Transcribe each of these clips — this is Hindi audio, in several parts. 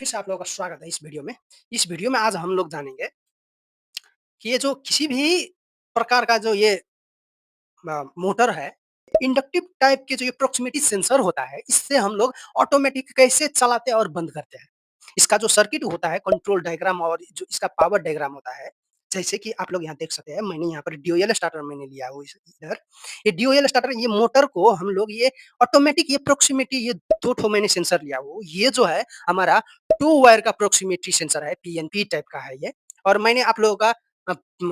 फिर से आप लोगों का स्वागत है इस वीडियो में। इस वीडियो में आज हम लोग जानेंगे कि ये जो किसी भी प्रकार का जो ये मोटर है, इंडक्टिव टाइप के जो ये प्रॉक्सिमिटी सेंसर होता है, इससे हम लोग ऑटोमेटिक कैसे चलाते हैं और बंद करते हैं। इसका जो सर्किट होता है, कंट्रोल डायग्राम और जो इसका पावर डायग्राम होता है, जैसे कि आप लोग यहाँ देख सकते हैं, मैंने यहाँ पर ड्यूयल स्टार्टर मैंने लिया हुआ इस इधर। ये ड्यूयल स्टार्टर ये मोटर को हम लोग ये ऑटोमेटिक ये प्रॉक्सिमिटी ये 2 ठो मैंने सेंसर लिया हुआ। ये जो है हमारा 2 वायर का प्रॉक्सिमिटी सेंसर है, पीएनपी टाइप का है ये। और मैंने आप लोगों का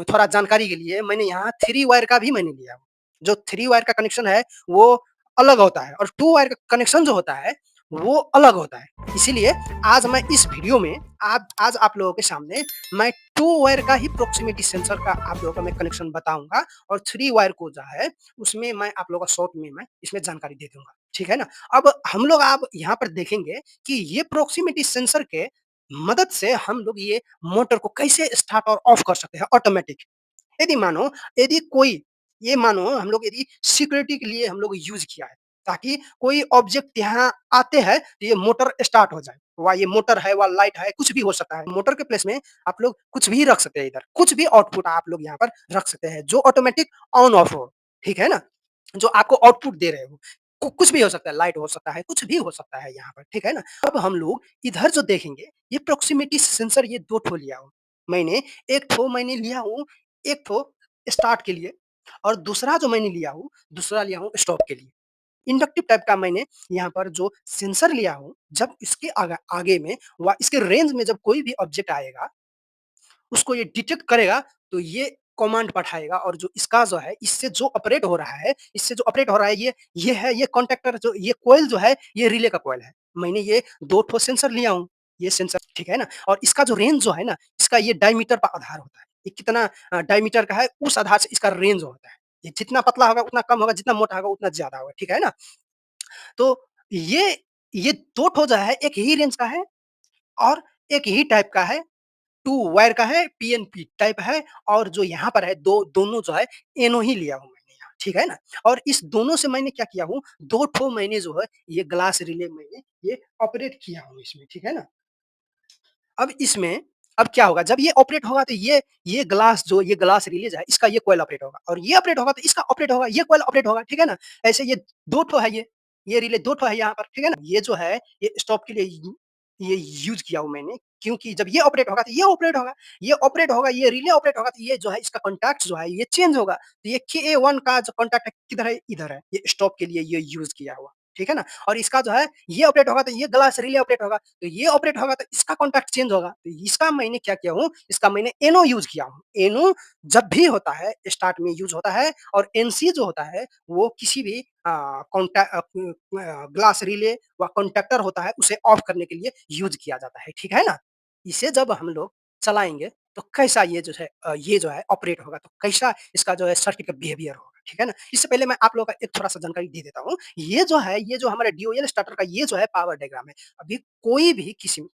थोड़ा जानकारी के लिए मैंने यहाँ 3 वायर का भी मैंने लिया हुआ। जो 3 वायर का कनेक्शन है वो अलग होता है और 2 वायर का कनेक्शन जो होता है वो अलग होता है। इसीलिए आज मैं इस वीडियो में आज आप लोगों के सामने मैं 2 वायर का ही प्रॉक्सिमिटी सेंसर का आप लोगों को मैं कनेक्शन बताऊँगा और 3 वायर को जो है उसमें मैं आप लोगों को शॉर्ट में मैं इसमें जानकारी दे दूँगा। ठीक है ना? अब हम लोग आप यहाँ पर देखेंगे कि ये प्रॉक्सिमिटी सेंसर के मदद से हम लोग ये मोटर को कैसे स्टार्ट और ऑफ कर सकते हैं ऑटोमेटिक। यदि मानो यदि कोई ये मानो हम लोग यदि सिक्योरिटी के लिए हम लोग यूज़ किया है, ताकि कोई ऑब्जेक्ट यहाँ आते हैं, तो ये मोटर स्टार्ट हो जाए। वह ये मोटर है, वह लाइट है, कुछ भी हो सकता है। मोटर के प्लेस में आप लोग कुछ भी रख सकते हैं इधर, कुछ भी आउटपुट आप लोग यहाँ पर रख सकते हैं, जो ऑटोमेटिक ऑन ऑफ हो, ठीक है ना? जो आपको आउटपुट दे रहे हो। कुछ भी हो सकता है, लाइट हो सकता है, कुछ भी हो सकता है यहाँ पर, ठीक है ना? अब हम लोग इधर जो देखेंगे, ये प्रॉक्सिमिटी सेंसर ये 2 ठो लिया हूँ। मैंने 1 ठो मैंने लिया हूँ, 1 ठो स्टार्ट के लिए और दूसरा जो मैंने लिया हूँ, दूसरा लिया हूँ स्टॉप के लिए। इंडक्टिव टाइप का मैंने यहाँ पर जो सेंसर लिया हूँ, जब इसके आगे में व इसके रेंज में जब कोई भी ऑब्जेक्ट आएगा, उसको ये डिटेक्ट करेगा, तो ये कमांड पठाएगा और जो इसका जो है, इससे जो ऑपरेट हो रहा है इससे जो ऑपरेट हो रहा है ये है, ये कॉन्टैक्टर जो ये कॉइल जो है, ये रिले का कॉइल है। मैंने ये 2 ठो सेंसर लिया हूँ, ये सेंसर ठीक है ना? और इसका जो रेंज जो है ना, इसका ये डायमीटर पर आधार होता है। ये कितना डायमीटर का है, उस आधार से इसका रेंज होता है। ये जितना पतला होगा उतना कम होगा, जितना मोटा होगा उतना ज़्यादा होगा, ठीक है ना? तो ये ये 2 ठो जो है, एक ही रेंज का है और एक ही टाइप का है। 2 वायर का है, पीएनपी टाइप है और जो यहाँ पर है दोनों जो है एनो ही लिया हूँ मैंने यहाँ, ठीक है ना? और इस दोनों से मैंने क्या किया हूँ, 2 ठो मैंने जो है ये ग्लास रिले मैंने ये ऑपरेट किया हूँ इसमें, ठीक है ना? अब इसमें अब क्या होगा, जब ये ऑपरेट होगा तो ये ग्लास रिलीज़ है, इसका ये कॉइल ऑपरेट होगा और ये ऑपरेट होगा तो इसका ऑपरेट होगा, ये कॉइल ऑपरेट होगा, ठीक है ना? ऐसे ये 2 ठो है ये रिले 2 ठो है यहाँ पर, ठीक है ना? ये जो है, ये स्टॉप के लिए ये यूज़ किया हूँ मैंने क्योंकि जब ये ऑपरेट होगा तो ये ऑपरेट होगा, ये ऑपरेट होगा, ये रिले ऑपरेट होगा तो ये जो है इसका कॉन्टैक्ट जो है ये चेंज होगा। तो ये KA1 का जो कॉन्टैक्ट है किधर है? इधर है। ये स्टॉप के लिए ये यूज़ किया हुआ, ठीक है ना? और इसका जो है ये ऑपरेट होगा तो ये ग्लास रिले ऑपरेट होगा। तो ये ऑपरेट होगा तो इसका कॉन्टैक्ट चेंज होगा। तो इसका मैंने क्या किया हूँ, इसका मैंने एनो यूज़ किया हूँ। एनो जब भी होता है स्टार्ट में यूज़ होता है और एनसी जो होता है वो किसी भी ग्लास रिले व कॉन्टैक्टर होता है उसे ऑफ करने के लिए यूज़ किया जाता है, ठीक है ना? इसे जब हम लोग चलाएँगे तो कैसा ये जो है ऑपरेट होगा तो कैसा इसका जो है सर्किट का बिहेवियर होगा, ठीक है ना? इससे पहले मैं आप लोगों का एक थोड़ा-सा जानकारी दे देता हूँ। ये जो है, ये जो हमारा ड्यूयल स्टार्टर का ये जो है पावर डायग्राम है। अभी कोई भी किस्म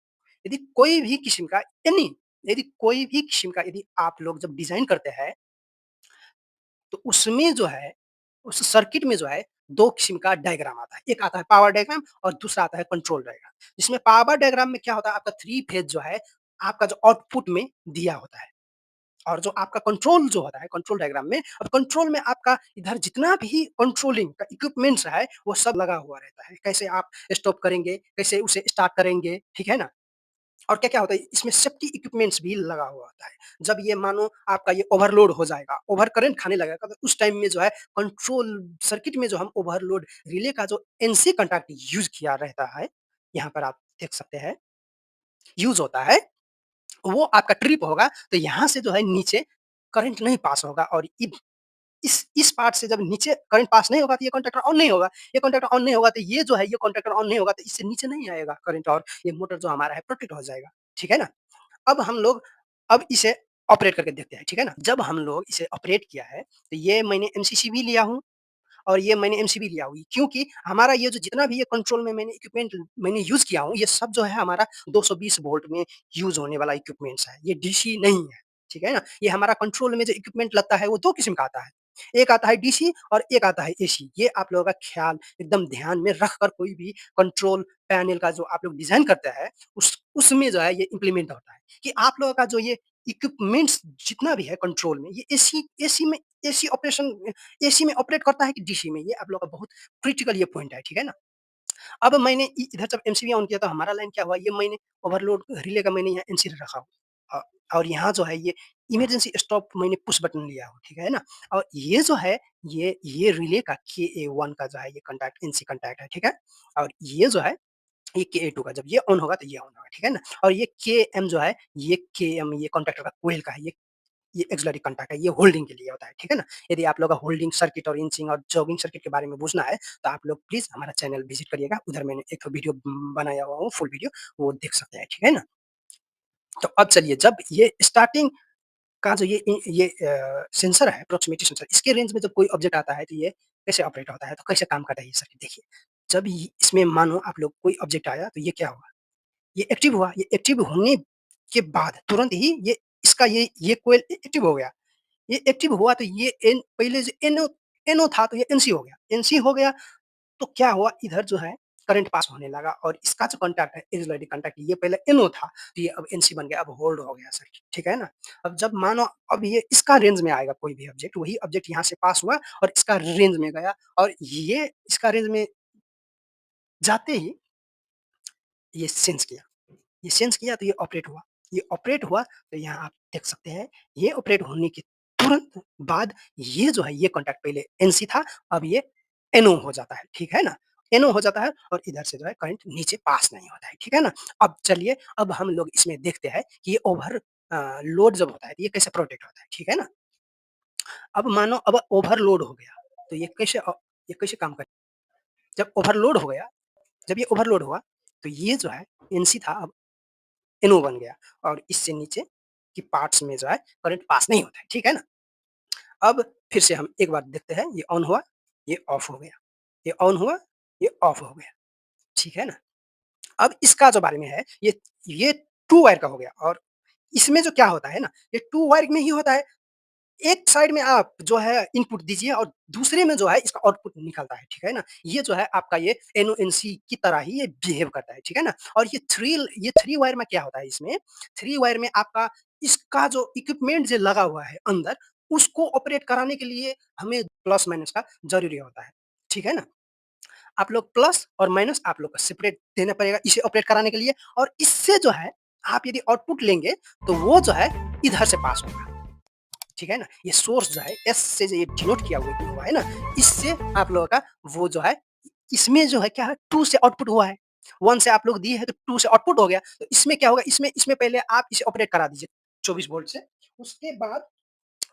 यदि कोई भी किस्म का एनी यदि कोई भी किस्म का यदि आप लोग जब डिज़ाइन करते हैं, तो उसमें जो है, उस सर्किट में जो है 2 किस्म का डायग्राम आता है। एक आता है पावर डायग्राम और दूसरा आता है कंट्रोल डायग्राम। जिसमें पावर डायग्राम में क्या होता है आपका 3 फेज जो है, आपका जो आउटपुट में दिया होता है। और जो आपका कंट्रोल जो होता है कंट्रोल डायग्राम में, अब कंट्रोल में आपका इधर जितना भी कंट्रोलिंग का इक्विपमेंट्स है, वो सब लगा हुआ रहता है। कैसे आप स्टॉप करेंगे, कैसे उसे स्टार्ट करेंगे, ठीक है ना? और क्या-क्या होता है इसमें सेफ्टी इक्विपमेंट्स भी लगा हुआ होता है। जब ये मानो आपका ये ओवरलोड हो जाएगा, ओवर करंट खाने लगेगा, तो उस टाइम में जो है कंट्रोल सर्किट में जो हम ओवरलोड रिले का जो एनसी कॉन्टैक्ट यूज़ किया रहता है, यहाँ पर आप देख सकते हैं, यूज़ होता है वो आपका ट्रिप होगा, तो यहाँ से जो है नीचे करंट नहीं पास होगा और इस पार्ट से जब नीचे करंट पास नहीं होगा तो ये कॉन्टैक्टर ऑन नहीं होगा। ये कॉन्टैक्टर ऑन नहीं होगा तो ये जो है ये कॉन्टैक्टर ऑन नहीं होगा तो इससे नीचे नहीं आएगा करंट और ये मोटर जो हमारा है प्रोटेक्ट हो जाएगा। ठीक है ना? अब हम लोग अब इसे ऑपरेट करके देखते हैं, ठीक है ना? जब हम लोग इसे ऑपरेट किया है, तो ये मैंने एमसीसी भी लिया हूँ और ये मैंने एमसीबी लिया हुई क्योंकि हमारा ये जो जितना भी ये कंट्रोल में मैंने इक्विपमेंट मैंने यूज़ किया हूँ, ये सब जो है हमारा 220 वोल्ट में यूज़ होने वाला इक्विपमेंट्स है। ये डीसी नहीं है, ठीक है ना? ये हमारा कंट्रोल में जो इक्विपमेंट लगता है वो 2 किस्म का आता है। एक आता है डीसी और एक आता है एसी। ये आप लोगों का ख़्याल एकदम ध्यान में रखकर कोई भी कंट्रोल पैनल का जो आप लोग डिज़ाइन करते हैं, उसमें जो है ये इम्प्लीमेंट होता है कि आप लोगों का जो ये इक्विपमेंट्स जितना भी है कंट्रोल में, ये एसी ऑपरेशन एसी में ऑपरेट करता है कि डीसी में, ये आप लोगों का बहुत क्रिटिकल ये पॉइंट है, ठीक है ना? अब मैंने इधर जब एमसीबी ऑन किया तो हमारा लाइन क्या हुआ, ये मैंने ओवरलोड रिले का मैंने यहाँ एनसी रखा हो और यहाँ जो है ये इमरजेंसी स्टॉप मैंने पुश बटन लिया हो, ठीक है ना? और ये जो है ये रिले का KA1 का जो है ये कॉन्टैक्ट एनसी कॉन्टैक्ट है, ठीक है? और ये जो है ये KA2 का जब ये ऑन होगा तो ये ऑन होगा, ठीक है ना? और ये KM जो है ये KM ये कॉन्टैक्टर का कोयल का है, ये एक्सिलरी कॉन्टैक्ट है, ये होल्डिंग के लिए होता है, ठीक है ना? यदि आप लोग का होल्डिंग सर्किट और इंचिंग और जॉगिंग सर्किट के बारे में पूछना है, तो आप लोग प्लीज़ हमारा चैनल विज़िट करिएगा, उधर मैंने एक वीडियो बनाया हुआ हूँ, फुल वीडियो, वो देख सकते हैं, ठीक है ना? तो अब चलिए जब ये स्टार्टिंग का जो सेंसर है, प्रॉक्सिमिटी सेंसर, इसके रेंज में जब कोई ऑब्जेक्ट आता है, तो ये कैसे ऑपरेट होता है, तो कैसे काम करता है ये सर्किट देखिए। जब ये इसमें मानो आप लोग कोई ऑब्जेक्ट आया, तो ये क्या हुआ? ये एक्टिव हुआ, ये एक्टिव होने के बाद तुरंत ही इसका ये कोइल एक्टिव हो गया। ये एक्टिव हुआ तो ये एन पहले से एनओ एनओ था तो ये एनसी हो गया। एनसी हो गया तो क्या हुआ इधर जो है करंट पास होने लगा और इसका जो कॉन्टैक्ट है एक्सिलरी कॉन्टैक्ट ये पहले एनओ था तो ये अब एनसी बन गया, अब होल्ड हो गया सर्किट, ठीक है ना? अब जब मानो अब ये इसका रेंज में आएगा कोई भी ऑब्जेक्ट, वही ऑब्जेक्ट यहाँ से पास हुआ और इसका रेंज में गया और ये इसका रेंज में जाते ही ये सेंस किया। ये सेंस किया तो ये ऑपरेट हुआ। ये ऑपरेट हुआ तो यहाँ आप देख सकते हैं, ये ऑपरेट होने के तुरंत बाद ये जो है ये कॉन्टैक्ट पहले एनसी था, अब ये एनओ हो जाता है, ठीक है ना? एनओ हो जाता है और इधर से जो है करंट नीचे पास नहीं होता है, ठीक है ना? अब चलिए अब हम लोग इसमें देखते हैं कि ये लोड जब होता है तो ये कैसे प्रोटेक्ट होता है, ठीक है ना? अब मानो अब ओवरलोड हो गया, तो ये कैसे काम करे? जब ओवरलोड हो गया जब ये ओवरलोड हुआ, तो ये जो है एनसी था अब एनओ बन गया और इससे नीचे की पार्ट्स में जो है करंट पास नहीं होता है, ठीक है ना? अब फिर से हम एक बार देखते हैं, ये ऑन हुआ, ये ऑफ हो गया, ये ऑन हुआ, ये ऑफ हो गया, ठीक है ना? अब इसका जो बारे में है, ये 2 वायर का हो गया और इसमें जो क्या होता है ना, ये 2 वायर में ही होता है। एक साइड में आप जो है इनपुट दीजिए और दूसरे में जो है इसका आउटपुट निकलता है, ठीक है ना? ये जो है आपका ये एनओएनसी की तरह ही ये बिहेव करता है, ठीक है ना? और ये 3 वायर में क्या होता है इसमें, 3 वायर में आपका इसका जो इक्विपमेंट जो लगा हुआ है अंदर, उसको ऑपरेट कराने के लिए हमें प्लस माइनस का ज़रूरी होता है, ठीक है ना? आप लोग प्लस और माइनस आप लोग को सेपरेट देना पड़ेगा इसे ऑपरेट कराने के लिए और इससे जो है आप यदि आउटपुट लेंगे, तो वो जो है इधर से पास होगा। ठीक है ना? ये सोर्स जो है एस से जो ये डिनोट किया हुआ है ना, इससे आप लोगों का वो जो है इसमें जो है क्या है 2 से आउटपुट हुआ है। 1 से आप लोग दिए हैं तो 2 से आउटपुट हो गया। तो इसमें क्या होगा इसमें इसमें पहले आप इसे ऑपरेट करा दीजिए 24 वोल्ट से। उसके बाद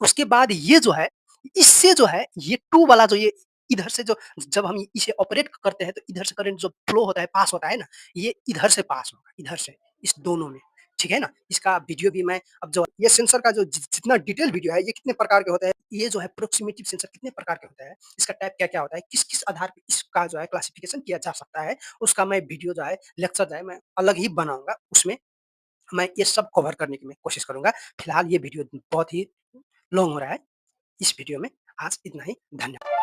उसके बाद ये जो है, इससे जो है ये 2 वाला जो ये इधर से जो जब हम इसे ऑपरेट करते हैं तो इधर से करंट जो फ्लो होता है, पास होता है ना, ये इधर से पास होगा, इधर से, इस दोनों में, ठीक है ना? इसका वीडियो भी मैं अब जो ये सेंसर का जो जितना डिटेल वीडियो है, ये कितने प्रकार के होते हैं, ये जो है प्रोक्सिमिटी सेंसर कितने प्रकार के होते हैं, इसका टाइप क्या-क्या होता है, किस-किस आधार पे इसका जो है क्लासिफिकेशन किया जा सकता है, उसका मैं वीडियो जो है, लेक्चर जो है मैं अलग ही बनाऊँगा, उसमें मैं ये सब कवर करने की मैं कोशिश करूँगा। फिलहाल ये वीडियो बहुत ही लॉन्ग हो रहा है। इस वीडियो में आज इतना ही, धन्यवाद।